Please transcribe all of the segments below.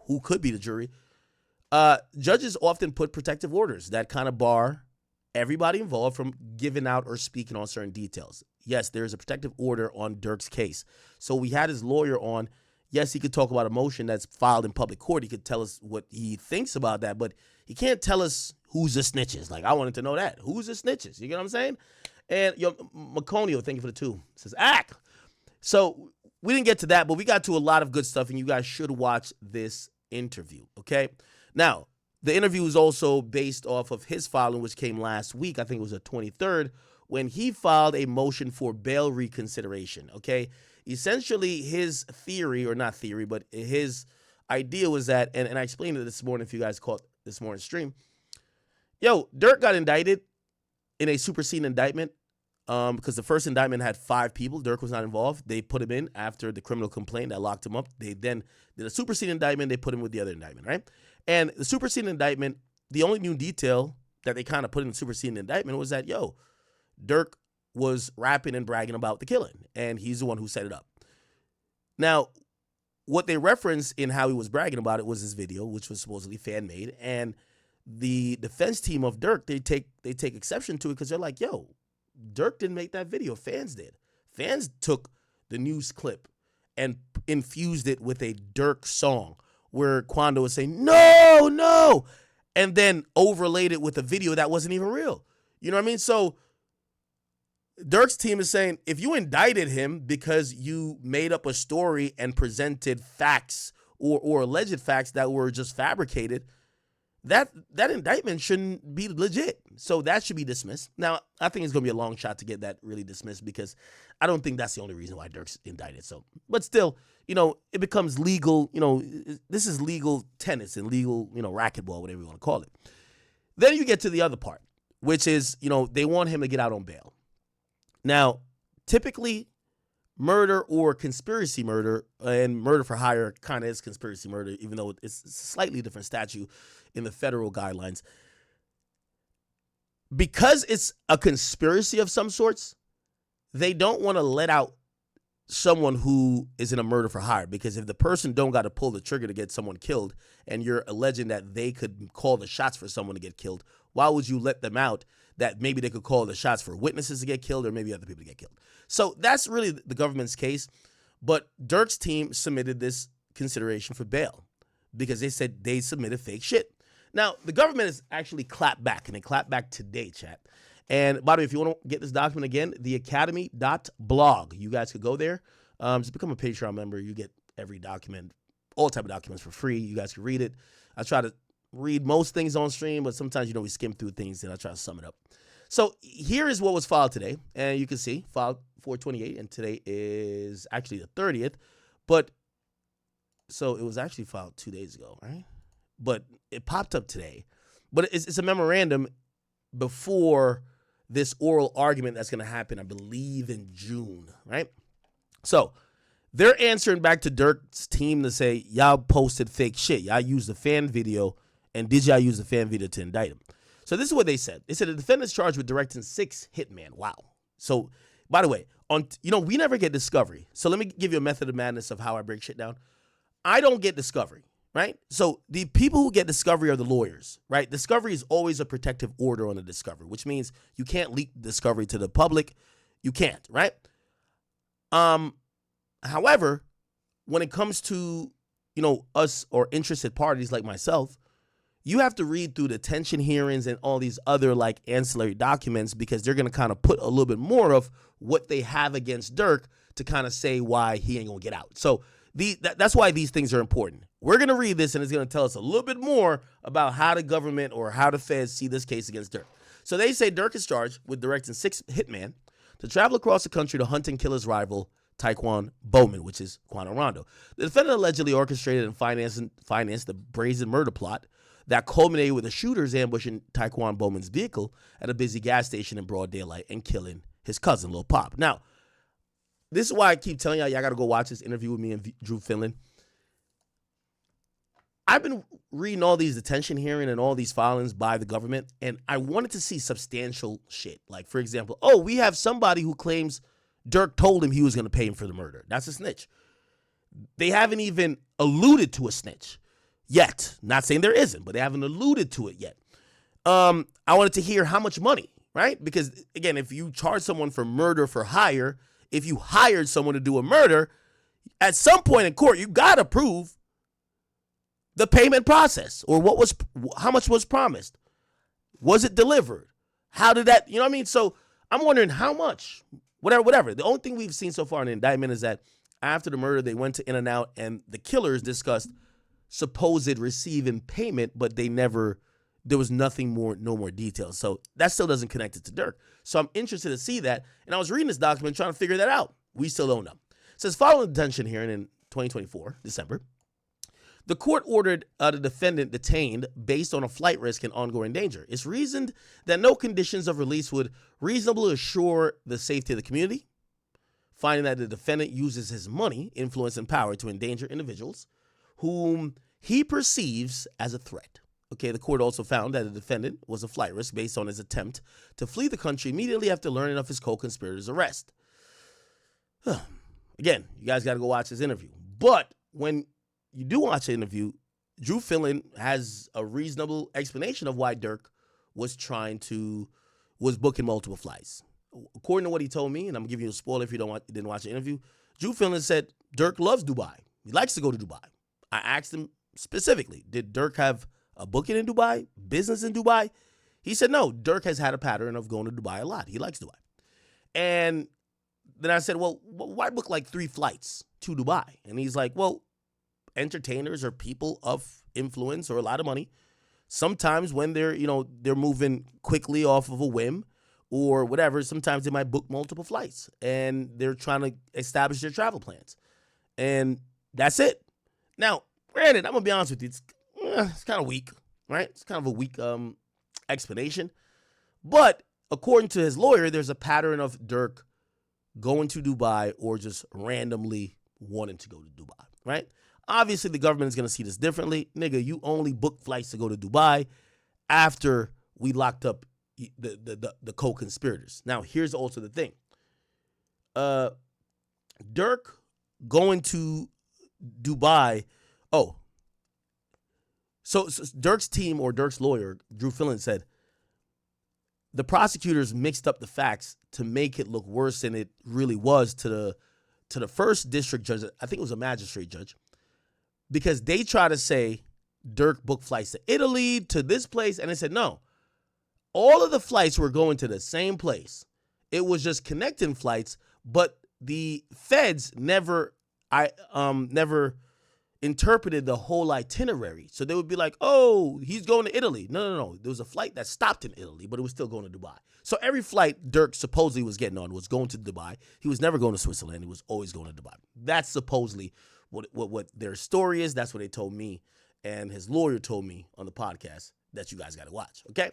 who could be the jury, judges often put protective orders that kind of bar everybody involved from giving out or speaking on certain details. Yes, there is a protective order on Durk's case. So we had his lawyer on. Yes, he could talk about a motion that's filed in public court. He could tell us what he thinks about that, but he can't tell us who's the snitches. Like, I wanted to know that. Who's the snitches? You get what I'm saying? And Maconio, thank you for the 2, says, Ack. So we didn't get to that, but we got to a lot of good stuff, and you guys should watch this interview, okay? Now, the interview is also based off of his filing, which came last week. I think it was the 23rd, when he filed a motion for bail reconsideration, okay? Essentially, his theory, or not theory, but his idea was that, and I explained it this morning if you guys caught this morning's stream. Durk got indicted in a superseding indictment because the first indictment had 5 people. Durk was not involved. They put him in after the criminal complaint that locked him up. They then did a superseding indictment. They put him with the other indictment, right? And the superseding indictment, the only new detail that they kind of put in the superseding indictment was that, Durk was rapping and bragging about the killing, and he's the one who set it up. Now, what they referenced in how he was bragging about it was his video, which was supposedly fan-made, and the defense team of Durk, they take exception to it because they're like, Durk didn't make that video. Fans did. Fans took the news clip and infused it with a Durk song where Quando was saying, no, and then overlaid it with a video that wasn't even real. You know what I mean? So Durk's team is saying, if you indicted him because you made up a story and presented facts or alleged facts that were just fabricated, that indictment shouldn't be legit. So that should be dismissed. Now, I think it's going to be a long shot to get that really dismissed because I don't think that's the only reason why Durk's indicted. So, but still, it becomes legal. This is legal tennis and legal, racquetball, whatever you want to call it. Then you get to the other part, which is, they want him to get out on bail. Now, typically, murder or conspiracy murder, and murder for hire kind of is conspiracy murder, even though it's a slightly different statute in the federal guidelines. Because it's a conspiracy of some sorts, they don't want to let out someone who is in a murder for hire, because if the person don't got to pull the trigger to get someone killed and you're alleging that they could call the shots for someone to get killed, why would you let them out that maybe they could call the shots for witnesses to get killed or maybe other people to get killed? So that's really the government's case. But Durk's team submitted this consideration for bail because they said they submitted fake shit. Now, the government has actually clapped back, and they clapped back today, chat. And by the way, if you want to get this document again, theacademy.blog. You guys could go there. Just become a Patreon member. You get every document, all type of documents for free. You guys can read it. I try to read most things on stream, but sometimes, we skim through things, and I try to sum it up. So here is what was filed today. And you can see, filed 4/28, and today is actually the 30th. But, so it was actually filed 2 days ago, right? But it popped up today. But it's a memorandum before this oral argument that's going to happen, I believe, in June, right? So they're answering back to Durk's team to say, y'all posted fake shit. Y'all used the fan video, and did y'all use the fan video to indict him? So this is what they said. They said the defendant's charged with directing 6 hitmen. Wow. So, by the way, we never get discovery. So let me give you a method of madness of how I break shit down. I don't get discovery, right? So the people who get discovery are the lawyers, right? Discovery is always a protective order on the discovery, which means you can't leak discovery to the public. You can't, right? However, when it comes to, us or interested parties like myself, you have to read through the detention hearings and all these other like ancillary documents because they're going to kind of put a little bit more of what they have against Durk to kind of say why he ain't going to get out. So that's why these things are important. We're going to read this, and it's going to tell us a little bit more about how the government or how the feds see this case against Durk. So they say Durk is charged with directing 6 hitmen to travel across the country to hunt and kill his rival, Taekwon Bowman, which is Quando Rondo. The defendant allegedly orchestrated and financed the brazen murder plot that culminated with the shooters ambushing Taekwon Bowman's vehicle at a busy gas station in broad daylight and killing his cousin, Lil Pop. Now, this is why I keep telling y'all got to go watch this interview with me and Drew Finland. I've been reading all these detention hearings and all these filings by the government, and I wanted to see substantial shit. Like, for example, we have somebody who claims Durk told him he was going to pay him for the murder. That's a snitch. They haven't even alluded to a snitch. yet. Not saying there isn't, but they haven't alluded to it yet. I wanted to hear how much money, right? Because, again, if you charge someone for murder for hire, if you hired someone to do a murder, at some point in court, you got to prove the payment process or how much was promised. Was it delivered? How did that, you know what I mean? So I'm wondering how much, whatever. The only thing we've seen so far in the indictment is that after the murder, they went to In-N-Out and the killers discussed supposed receiving payment, but there was nothing more, no more details. So that still doesn't connect it to Durk. So I'm interested to see that. And I was reading this document trying to figure that out. We still don't know. It says following the detention hearing in 2024, December, the court ordered the defendant detained based on a flight risk and ongoing danger. It's reasoned that no conditions of release would reasonably assure the safety of the community, finding that the defendant uses his money, influence, and power to endanger individuals whom he perceives as a threat. Okay, the court also found that the defendant was a flight risk based on his attempt to flee the country immediately after learning of his co-conspirator's arrest. Again, you guys got to go watch this interview. But when you do watch the interview, Drew Fillon has a reasonable explanation of why Durk was booking multiple flights. According to what he told me, and I'm giving you a spoiler if you didn't watch the interview, Drew Fillon said Durk loves Dubai. He likes to go to Dubai. I asked him specifically, did Durk have a booking in Dubai, business in Dubai? He said no, Durk has had a pattern of going to Dubai a lot. He likes Dubai. And then I said, well, why book like 3 flights to Dubai? And he's like, well, entertainers are people of influence or a lot of money. Sometimes when they're moving quickly off of a whim or whatever, sometimes they might book multiple flights and they're trying to establish their travel plans. And that's it. Now, granted, I'm going to be honest with you, it's kind of weak, right? It's kind of a weak explanation. But according to his lawyer, there's a pattern of Durk going to Dubai or just randomly wanting to go to Dubai, right? Obviously, the government is going to see this differently. Nigga, you only book flights to go to Dubai after we locked up the co-conspirators. Now, here's also the thing. Durk going to Dubai. So Durk's team or Durk's lawyer, Drew Fillon, said the prosecutors mixed up the facts to make it look worse than it really was to the first district judge. I think it was a magistrate judge, because they try to say Durk booked flights to Italy, to this place, and they said no. All of the flights were going to the same place. It was just connecting flights, but the feds never interpreted the whole itinerary. So they would be like, oh, he's going to Italy. No. There was a flight that stopped in Italy, but it was still going to Dubai. So every flight Durk supposedly was getting on was going to Dubai. He was never going to Switzerland. He was always going to Dubai. That's supposedly what their story is. That's what they told me. And his lawyer told me on the podcast that you guys got to watch. Okay?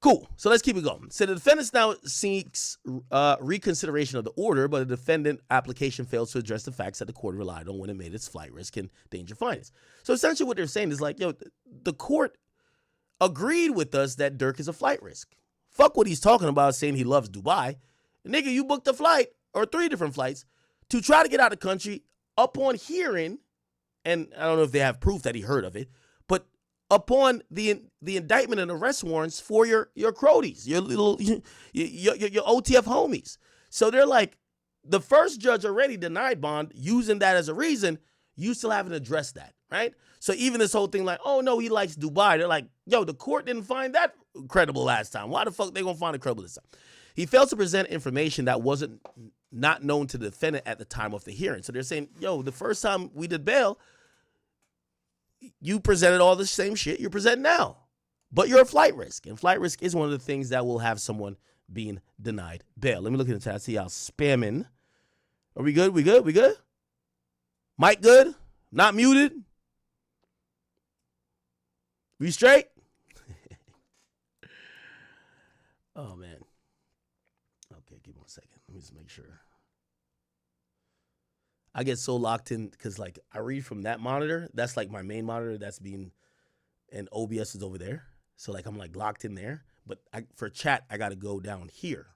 Cool. So let's keep it going. So the defendant now seeks reconsideration of the order, but the defendant application fails to address the facts that the court relied on when it made its flight risk and danger findings. So essentially what they're saying is like, the court agreed with us that Durk is a flight risk. Fuck what he's talking about saying he loves Dubai. Nigga, you booked a flight or 3 different flights to try to get out of the country upon hearing, and I don't know if they have proof that he heard of it, but upon the indictment and arrest warrants for your cronies, your OTF homies. So they're like, the first judge already denied bond using that as a reason. You still haven't addressed that, right? So even this whole thing like, oh no, he likes Dubai. They're like, the court didn't find that credible last time. Why the fuck they gonna find it credible this time? He failed to present information that wasn't not known to the defendant at the time of the hearing. So they're saying, the first time we did bail, you presented all the same shit you're presenting now, but you're a flight risk. And flight risk is one of the things that will have someone being denied bail. Let me look at the chat. See y'all spamming. Are we good? We good? Mic good? Not muted? We straight? Oh, man. Okay, give me 1 second. Let me just make sure. I get so locked in because, like, I read from that monitor. That's, like, my main monitor that's being, and OBS is over there. So, like, I'm, like, locked in there. But for chat, I got to go down here.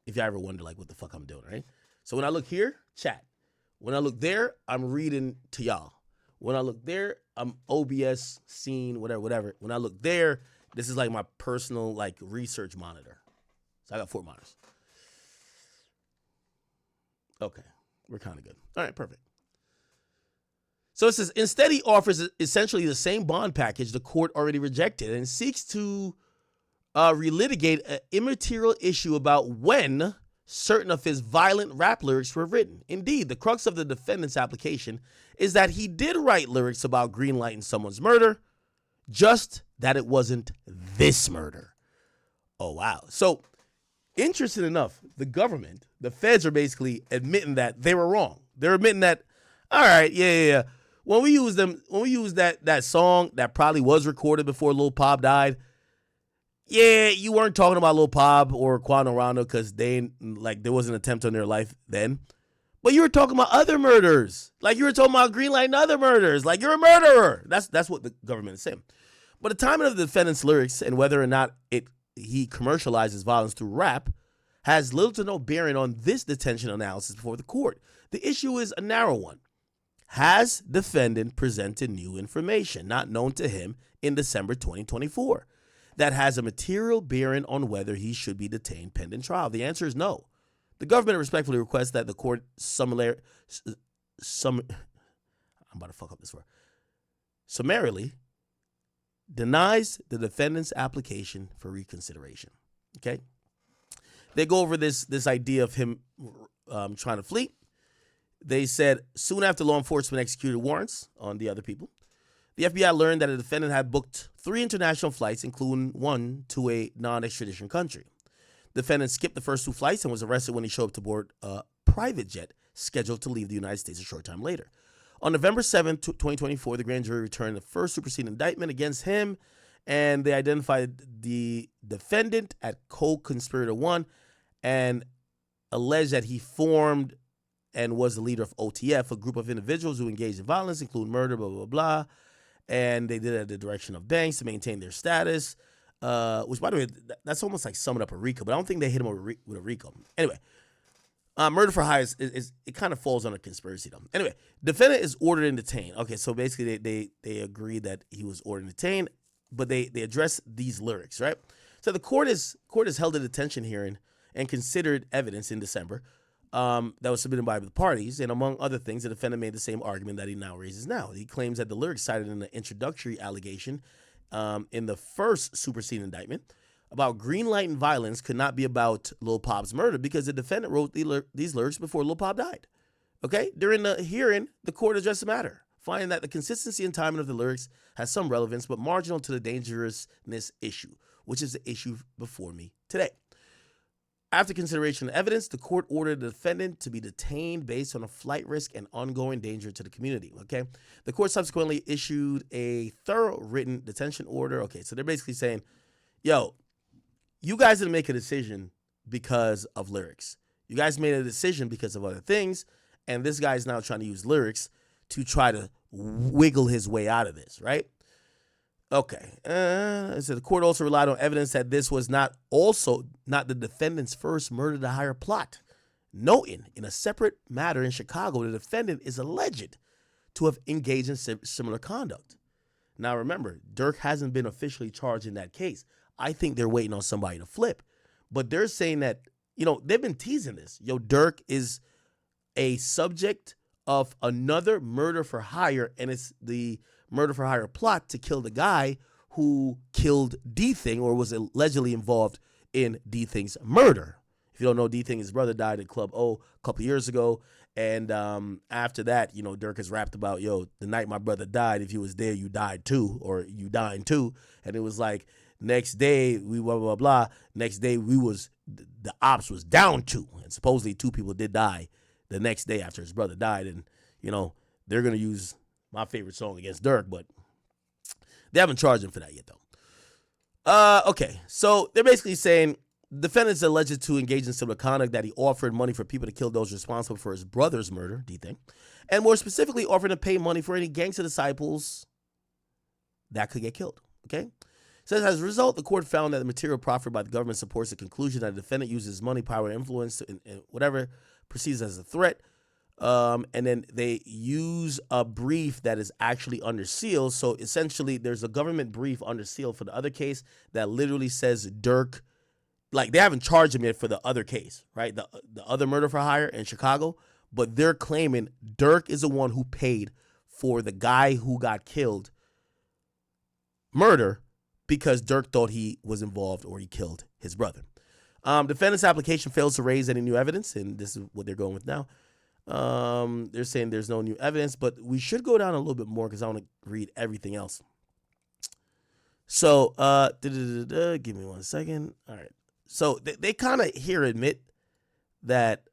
If you ever wonder, like, what the fuck I'm doing, right? So when I look here, chat. When I look there, I'm reading to y'all. When I look there, I'm OBS, scene, whatever. When I look there, this is like my personal like research monitor. So I got 4 monitors. Okay, we're kind of good. All right, perfect. So it says, instead he offers essentially the same bond package the court already rejected and seeks to relitigate an immaterial issue about when certain of his violent rap lyrics were written. Indeed, the crux of the defendant's application is that he did write lyrics about greenlighting someone's murder, just that it wasn't this murder. Oh, wow. So, interesting enough, the government, the feds are basically admitting that they were wrong. They're admitting that, all right, yeah. When we use that song that probably was recorded before Lil Pop died, yeah, you weren't talking about Lil Pop or Quando Rondo because there was an attempt on their life then. But you were talking about other murders. Like you were talking about greenlighting other murders. Like you're a murderer. That's what the government is saying. But the timing of the defendant's lyrics and whether or not he commercializes violence through rap has little to no bearing on this detention analysis before the court. The issue is a narrow one. Has defendant presented new information not known to him in December 2024 that has a material bearing on whether he should be detained pending trial? The answer is no. The government respectfully requests that the court summarily denies the defendant's application for reconsideration. Okay? They go over this idea of him trying to flee. They said soon after law enforcement executed warrants on the other people, the FBI learned that a defendant had booked 3 international flights, including one to a non-extradition country. The defendant skipped the first 2 flights and was arrested when he showed up to board a private jet scheduled to leave the United States a short time later. On November 7th, 2024, the grand jury returned the first superseding indictment against him, and they identified the defendant at co-conspirator 1 and alleged that he formed and was the leader of OTF, a group of individuals who engaged in violence, including murder, blah, blah, blah. And they did it at the direction of banks to maintain their status, which, by the way, that's almost like summing up a RICO, but I don't think they hit him with a RICO. Anyway, murder for hire is it kind of falls under conspiracy, though. Anyway, defendant is ordered and detained. Okay, so basically they agreed that he was ordered and detained, but they address these lyrics, right? So the court has held a detention hearing and considered evidence in December that was submitted by the parties, and among other things, the defendant made the same argument that he now raises now. He claims that the lyrics cited in the introductory allegation in the first superseding indictment about greenlighting violence could not be about Lil Pop's murder because the defendant wrote these lyrics before Lil Pop died. Okay? During the hearing, the court addressed the matter, finding that the consistency and timing of the lyrics has some relevance but marginal to the dangerousness issue, which is the issue before me today. After consideration of evidence, the court ordered the defendant to be detained based on a flight risk and ongoing danger to the community, okay? The court subsequently issued a thorough written detention order. Okay, so they're basically saying, yo, you guys didn't make a decision because of lyrics. You guys made a decision because of other things, and this guy's now trying to use lyrics to try to wiggle his way out of this, right? Okay. So the court also relied on evidence that this was not the defendant's first murder to hire plot. Noting in a separate matter in Chicago, the defendant is alleged to have engaged in similar conduct. Now remember, Durk hasn't been officially charged in that case. I think they're waiting on somebody to flip. But they're saying that, they've been teasing this. Durk is a subject of another murder for hire, and it's the murder for hire plot to kill the guy who killed D-Thing or was allegedly involved in D-Thing's murder. If you don't know, D-Thing, his brother died at Club O a couple years ago. And after that, Durk has rapped about, the night my brother died, if you was there, you died too, or you dying too. And it was like, next day, we blah, blah, blah. Next day, the ops was down 2. And supposedly 2 people did die the next day after his brother died. And, they're going to use my favorite song against Durk, but they haven't charged him for that yet, though. Okay, so they're basically saying the defendant's alleged to engage in similar conduct, that he offered money for people to kill those responsible for his brother's murder, D-Thing, and more specifically, offered to pay money for any gangster disciples that could get killed, okay? Says, as a result, the court found that the material proffered by the government supports the conclusion that the defendant uses money, power, and influence, and whatever perceives as a threat And then they use a brief that is actually under seal. So essentially, there's a government brief under seal for the other case that literally says Durk, like they haven't charged him yet for the other case, right? The other murder for hire in Chicago, but they're claiming Durk is the one who paid for the guy who got killed murder because Durk thought he was involved or he killed his brother. Defendant's application fails to raise any new evidence, and this is what they're going with now. They're saying there's no new evidence, but we should go down a little bit more because I want to read everything else. So, give me 1 second. All right. So they kind of here admit that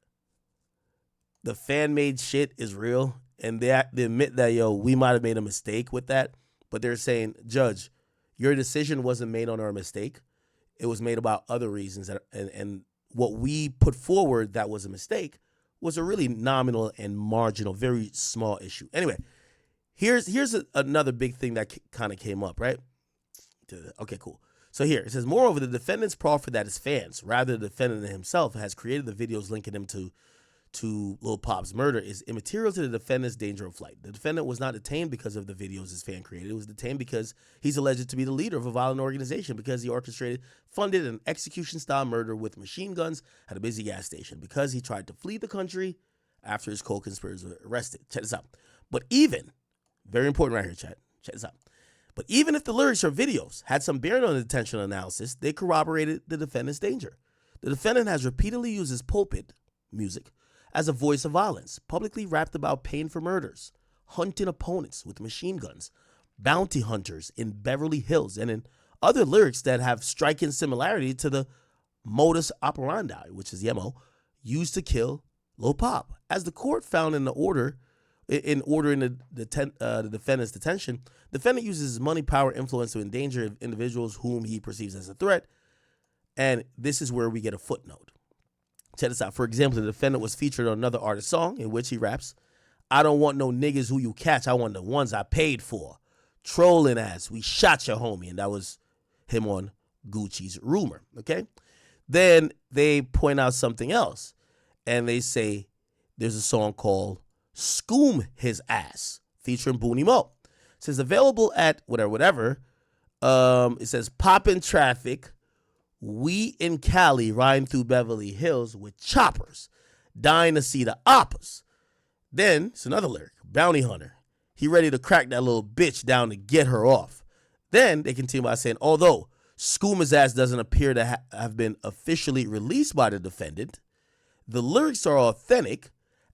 the fan-made shit is real, and they admit that, yo, we might have made a mistake with that, but they're saying, Judge, your decision wasn't made on our mistake. It was made about other reasons, and what we put forward that was a mistake was a really nominal and marginal, very small issue. Anyway, here's another big thing that kind of came up, right? Okay, cool. So here, it says, moreover, the defendant's proffer that his fans, rather the defendant himself, has created the videos linking him to Lil Pop's murder is immaterial to the defendant's danger of flight. The defendant was not detained because of the videos his fan created. It was detained because he's alleged to be the leader of a violent organization, because he orchestrated, funded an execution-style murder with machine guns at a busy gas station, because he tried to flee the country after his co-conspirators were arrested. Check this out. But even, very important right here, chat. Check this out. But even if the lyrics or videos had some bearing on the detention analysis, they corroborated the defendant's danger. The defendant has repeatedly used his pulpit music as a voice of violence, publicly rapped about paying for murders, hunting opponents with machine guns, bounty hunters in Beverly Hills, and in other lyrics that have striking similarity to the modus operandi, which is the MO, used to kill Lil Pop. As the court found in ordering the defendant's detention, the defendant uses his money, power, influence to endanger individuals whom he perceives as a threat, and this is where we get a footnote. Check this out. For example, the defendant was featured on another artist's song in which he raps, I don't want no niggas who you catch. I want the ones I paid for. Trolling ass. We shot your homie. And that was him on Gucci's Rumor. Okay. Then they point out something else. And they say there's a song called Scoom His Ass featuring Booney Mo. It says available at whatever. It says Poppin' Traffic. We in Cali riding through Beverly Hills with choppers, dying to see the oppas. Then, it's another lyric, Bounty Hunter. He ready to crack that little bitch down to get her off. Then they continue by saying, although Scooma's ass doesn't appear to have been officially released by the defendant, the lyrics are authentic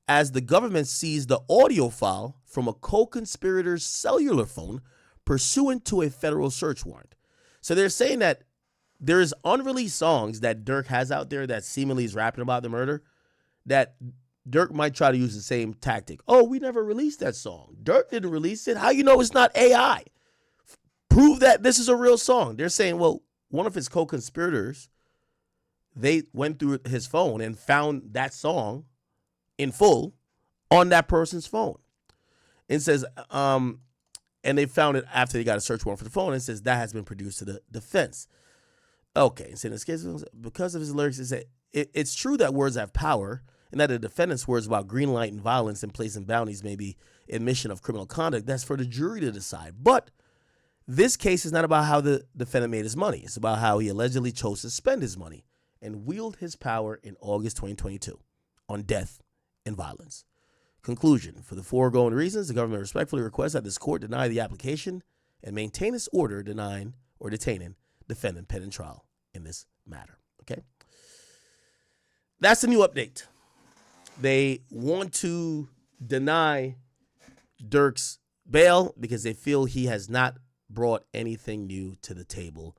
as the government seized the audio file from a co-conspirator's cellular phone pursuant to a federal search warrant. So they're saying that there's unreleased songs that Durk has out there that seemingly is rapping about the murder that Durk might try to use the same tactic. Oh, we never released that song. Durk didn't release it. How you know it's not AI? Prove that this is a real song. They're saying, well, one of his co-conspirators, they went through his phone and found that song in full on that person's phone. It says, and they found it after they got a search warrant for the phone. And it says that has been produced to the defense. Okay, so in this case, because of his lyrics, it's true that words have power, and that the defendant's words about green light and violence and placing bounties may be admission of criminal conduct. That's for the jury to decide. But this case is not about how the defendant made his money. It's about how he allegedly chose to spend his money and wield his power in August 2022 on death and violence. Conclusion. For the foregoing reasons, the government respectfully requests that this court deny the application and maintain its order denying or detaining defendant pending trial in this matter. Okay. That's the new update. They want to deny Durk's bail because they feel he has not brought anything new to the table.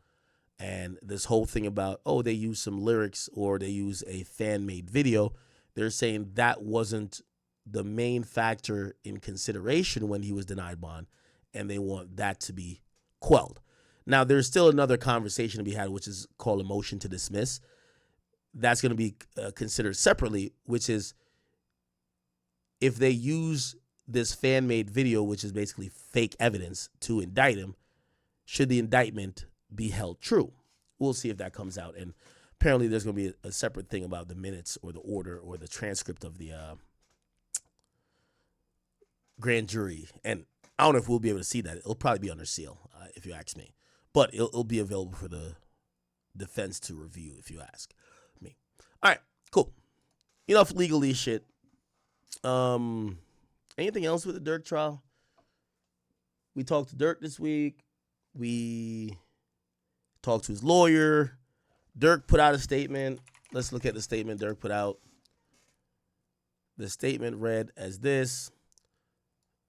And this whole thing about, oh, they use some lyrics or they use a fan-made video, they're saying that wasn't the main factor in consideration when he was denied bond, and they want that to be quelled. Now, there's still another conversation to be had, which is called a motion to dismiss. That's going to be considered separately, which is if they use this fan-made video, which is basically fake evidence, to indict him, should the indictment be held true? We'll see if that comes out. And apparently there's going to be a separate thing about the minutes or the order or the transcript of the grand jury, and I don't know if we'll be able to see that. It'll probably be under seal, if you ask me. But it'll be available for the defense to review, if you ask me. All right, cool. Enough legalese shit. Anything else with the Durk trial? We talked to Durk this week. We talked to his lawyer. Durk put out a statement. Let's look at the statement Durk put out. The statement read as this.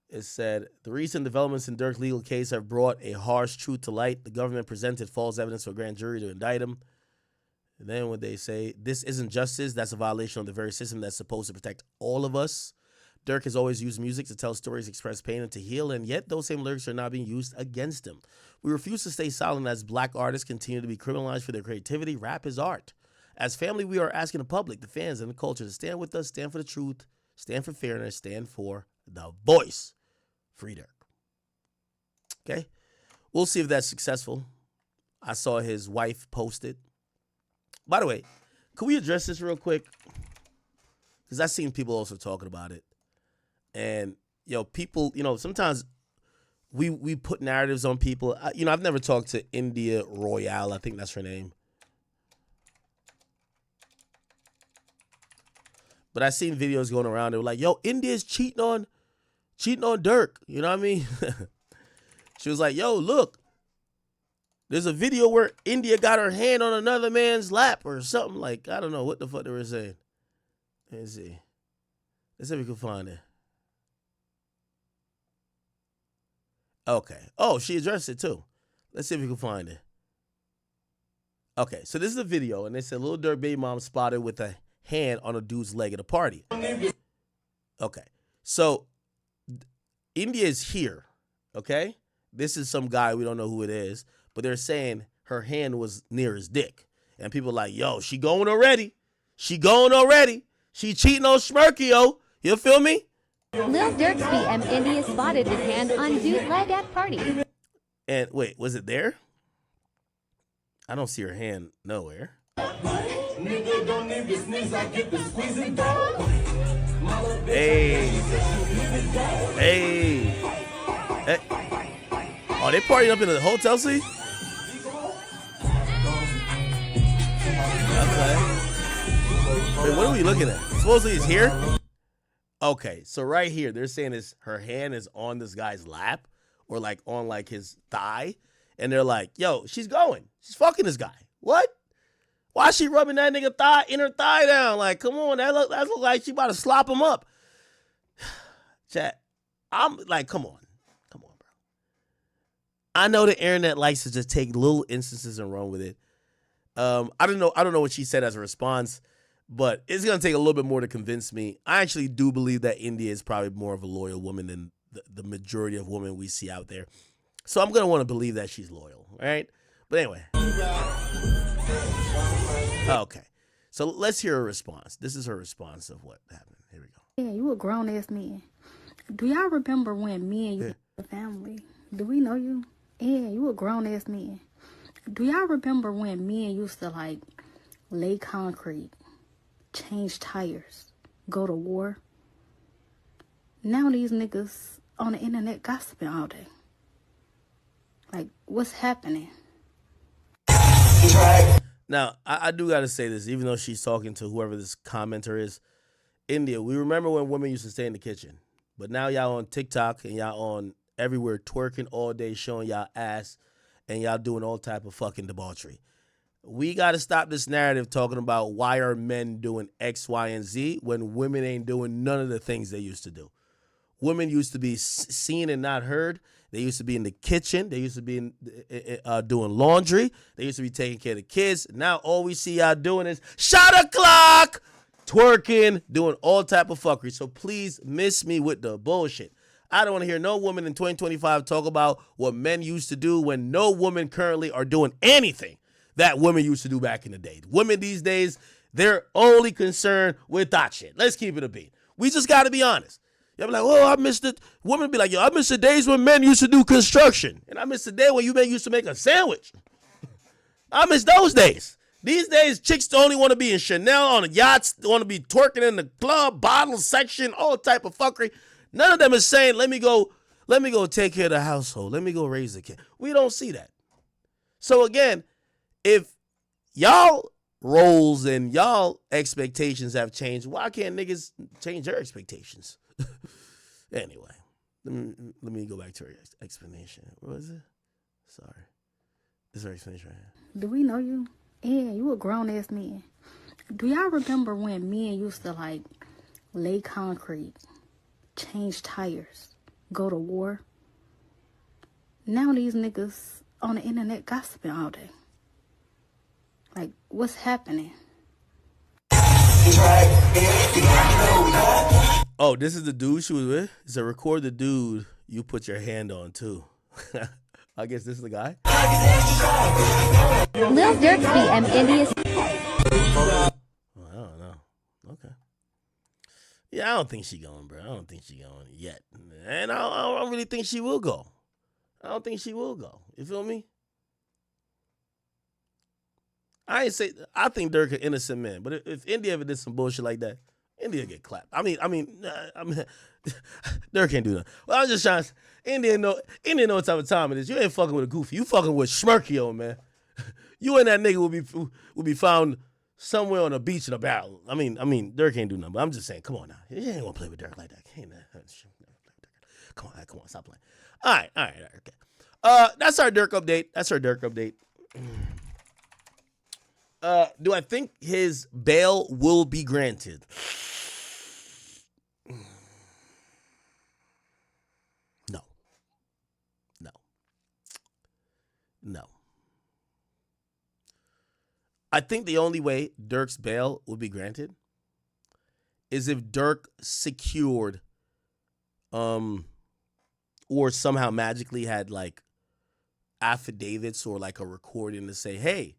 It said, the recent developments in Durk's legal case have brought a harsh truth to light. The government presented false evidence for a grand jury to indict him. And then when they say, this isn't justice, that's a violation of the very system that's supposed to protect all of us. Durk has always used music to tell stories, express pain, and to heal, and yet those same lyrics are now being used against him. We refuse to stay silent as black artists continue to be criminalized for their creativity. Rap is art. As family, we are asking the public, the fans, and the culture to stand with us, stand for the truth, stand for fairness, stand for the voice. Free Durk. Okay? We'll see if that's successful. I saw his wife post it. By the way, can we address this real quick? Because I've seen people also talking about it. And, people, sometimes we put narratives on people. I've never talked to India Royale. I think that's her name. But I've seen videos going around. They were like, yo, India's cheating on Durk. You know what I mean? She was like, yo, look. There's a video where India got her hand on another man's lap or something. Like, I don't know what the fuck they were saying. Let's see. Let's see if we can find it. Okay. Oh, she addressed it too. Let's see if we can find it. Okay, so this is a video, and they said Lil Durk baby mom spotted with a hand on a dude's leg at a party. Okay, so India is here, okay? This is some guy, we don't know who it is, but they're saying her hand was near his dick. And people are like, yo, she going already. She going already. She cheating on Schmirkio. You feel me? Lil Durk's BM India spotted his hand on dude's leg at party. And wait, was it there? I don't see her hand nowhere. Hey. Hey. Oh, they partying up in the hotel suite? Okay. Wait, what are we looking at? Supposedly he's here? Okay, so right here, they're saying her hand is on this guy's lap or like on like his thigh. And they're like, yo, she's going. She's fucking this guy. What? Why is she rubbing that nigga inner thigh down? Like, come on, that look like she about to slop him up. Chat, I'm like, come on, bro. I know the internet likes to just take little instances and run with it. I don't know what she said as a response, but it's gonna take a little bit more to convince me. I actually do believe that India is probably more of a loyal woman than the majority of women we see out there. So I'm gonna want to believe that she's loyal, all right? But anyway. Okay. So let's hear her response. This is her response of what happened. Here we go. Yeah, you a grown ass man. Do y'all remember when me and you were family? Do we know you? Yeah, you a grown ass man. Do y'all remember when me and you used to like lay concrete, change tires, go to war? Now these niggas on the internet gossiping all day. Like, what's happening? Now, I do got to say this, even though she's talking to whoever this commenter is. India, we remember when women used to stay in the kitchen. But now y'all on TikTok and y'all on everywhere twerking all day, showing y'all ass, and y'all doing all type of fucking debauchery. We got to stop this narrative talking about why are men doing X, Y, and Z when women ain't doing none of the things they used to do. Women used to be seen and not heard. They used to be in the kitchen. They used to be doing laundry. They used to be taking care of the kids. Now all we see y'all doing is shot o'clock, twerking, doing all type of fuckery. So please miss me with the bullshit. I don't want to hear no woman in 2025 talk about what men used to do when no women currently are doing anything that women used to do back in the day. Women these days, they're only concerned with that shit. Let's keep it a beat. We just got to be honest. Y'all be like, oh, I missed it. Women be like, yo, I miss the days when men used to do construction. And I miss the day when you used to make a sandwich. I miss those days. These days, chicks only want to be in Chanel, on the yachts, want to be twerking in the club, bottle section, all type of fuckery. None of them is saying, let me go take care of the household. Let me go raise the kid. We don't see that. So again, if y'all roles and y'all expectations have changed, why can't niggas change their expectations? Anyway, let me go back to her explanation. What was it? Sorry. This is her explanation right here. Do we know you? Yeah, you a grown ass man. Do y'all remember when men used to like lay concrete, change tires, go to war? Now these niggas on the internet gossiping all day. Like, what's happening? Oh, this is the dude she was with? It's a record the dude you put your hand on too. I guess this is the guy. Lil Durk BM India's. I don't know. Okay. Yeah, I don't think she going, bro. I don't think she going yet. And I don't really think she will go. I don't think she will go. You feel me? I think Durk an innocent man, but if India ever did some bullshit like that, India get clapped. I mean, Durk can't do that. Well, I was just trying to, India know what type of time it is. You ain't fucking with a goofy. You fucking with Schmirkio, man. You and that nigga will be found somewhere on a beach in a barrel. I mean, Durk can't do nothing, but I'm just saying, come on now. You ain't gonna play with Durk like that. Come on, stop playing. All right, okay. That's our Durk update. Do I think his bail will be granted? No. I think the only way Durk's bail will be granted is if Durk secured or somehow magically had like affidavits or like a recording to say, hey,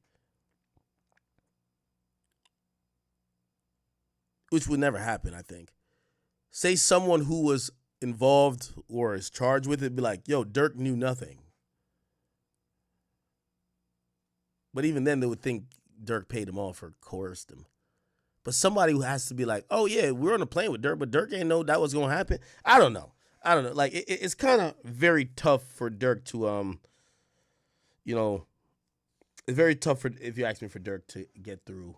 which would never happen, I think. Say someone who was involved or is charged with it be like, yo, Durk knew nothing. But even then, they would think Durk paid him off or coerced him. But somebody who has to be like, oh, yeah, we're on a plane with Durk, but Durk ain't know that was going to happen. I don't know. Like, it's kind of very tough for Durk to, it's very tough if you ask me, for Durk to get through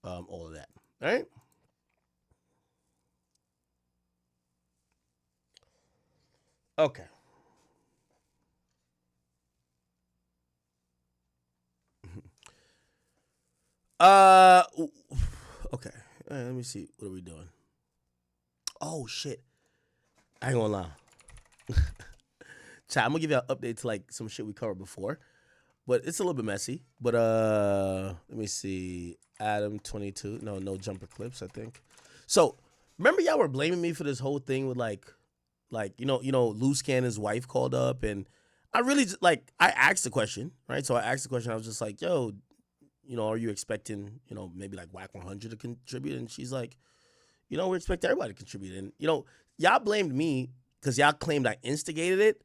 all of that. All right? Okay. Okay. Let me see. What are we doing? Oh shit! I ain't gonna lie. Chat, I'm gonna give you an update to like some shit we covered before, but it's a little bit messy. But let me see. Adam 22. No jumper clips, I think. So remember y'all were blaming me for this whole thing with like Loose Cannon's wife called up, and I really just, I asked the question, right? So I asked the question. I was just like, yo, are you expecting, maybe like Wack 100 to contribute? And she's like, we expect everybody to contribute. And, y'all blamed me because y'all claimed I instigated it,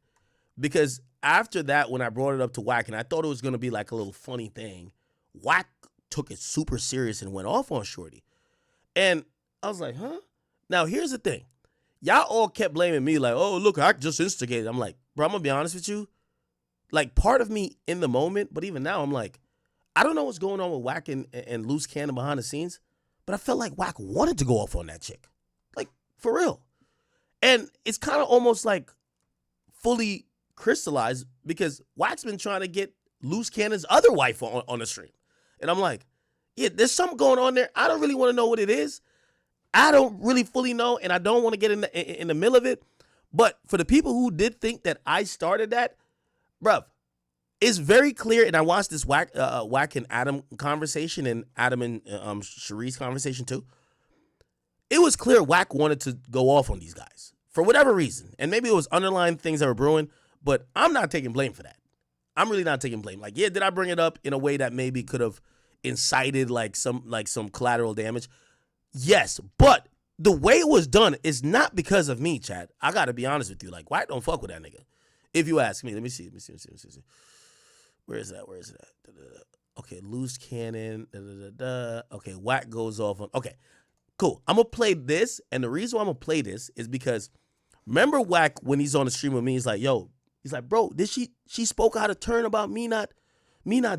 because after that, when I brought it up to Wack and I thought it was going to be like a little funny thing, Wack took it super serious and went off on Shorty. And I was like, huh? Now, here's the thing. Y'all all kept blaming me like, oh, look, I just instigated. I'm like, bro, I'm going to be honest with you. Like, part of me in the moment, but even now, I'm like, I don't know what's going on with Wack and Loose Cannon behind the scenes, but I felt like Wack wanted to go off on that chick. Like, for real. And it's kind of almost like fully crystallized because Wack's been trying to get Loose Cannon's other wife on the stream. And I'm like, yeah, there's something going on there. I don't really want to know what it is. I don't really fully know, and I don't want to get in the middle of it. But for the people who did think that I started that, bruv, it's very clear, and I watched this Wack and Adam conversation and Adam and Sharice's conversation too. It was clear Wack wanted to go off on these guys for whatever reason. And maybe it was underlying things that were brewing, but I'm not taking blame for that. I'm really not taking blame. Like, yeah, did I bring it up in a way that maybe could have incited like some collateral damage? Yes, but the way it was done is not because of me, Chad. I got to be honest with you. Like, Wack don't fuck with that nigga. If you ask me, let me see. Where is that? Okay, Loose Cannon. Okay, Wack goes off on. Okay, cool. I'm gonna play this, and the reason why I'm gonna play this is because Remember Wack when he's on the stream with me? He's like, yo, he's like, bro, did she spoke out of turn about me not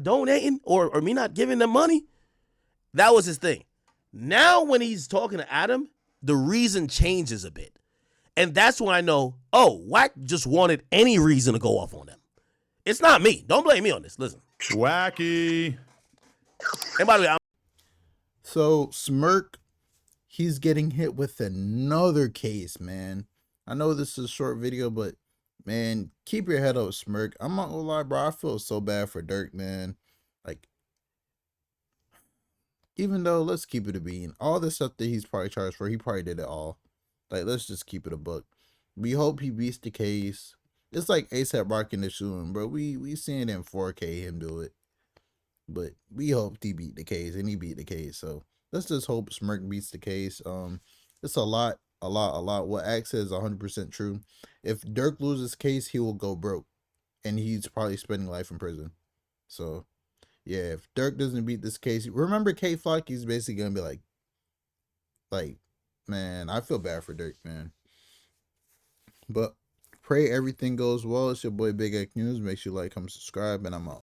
donating or me not giving them money? That was his thing. Now when he's talking to Adam, the reason changes a bit. And that's when I know, oh, Wack just wanted any reason to go off on them. It's not me. Don't blame me on this. Listen. Wacky. And by the way, So Smirk, he's getting hit with another case, man. I know this is a short video, but man, keep your head up, Smirk. I'm not gonna lie, bro. I feel so bad for Durk, man. Like, even though, let's keep it a bean. All the stuff that he's probably charged for, he probably did it all. Like, let's just keep it a book. We hope he beats the case. It's like ASAP rocking the shooting, bro. We seeing in 4K him do it. But we hoped he beat the case, and he beat the case. So let's just hope Smirk beats the case. It's a lot. What Axe says is 100% true. If Durk loses case, he will go broke, and he's probably spending life in prison. So yeah, if Durk doesn't beat this case, remember K Flock, he's basically gonna be like, man, I feel bad for Durk, man. But pray everything goes well. It's your boy Big X News. Make sure you like, comment, subscribe, and I'm out.